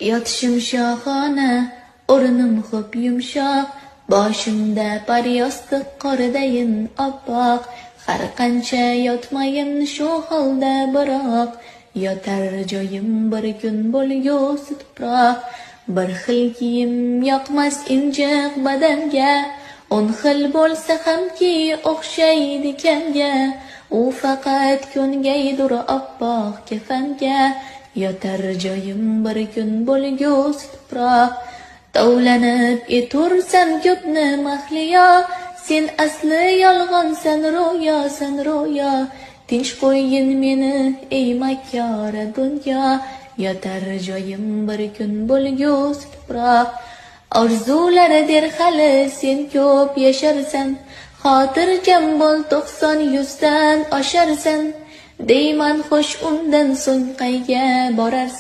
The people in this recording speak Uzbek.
Yotishim shohona, o'rnim xo'p yumshoq, boshimda paryostiq qordayin oppoq. Har qancha yotmayin shu holda biroq, yotar joyim bir kun bo'lgusi tuproq. Bir xil kiyim yoqmas injiq badanga, 10 xil bo'lsa hamki o'xshaydi kanga. U faqat ko'ngaydur oppoq kafanga, yotar joyim bir kun bo'lgusi tuproq. Tovlanib etursan ko'pni mahliyo, sen asli yolg'onsan ro'yo. Tinch qo'ygin meni ey makkora dunyo, yotar joyim bir kun bo'lgusi tuproq. Orzulari der hali sen ko'p yasharsan, xotirjam bo'l 90-100 dan osharsan. Deyman xo'sh undan so'ng qayga borarsan?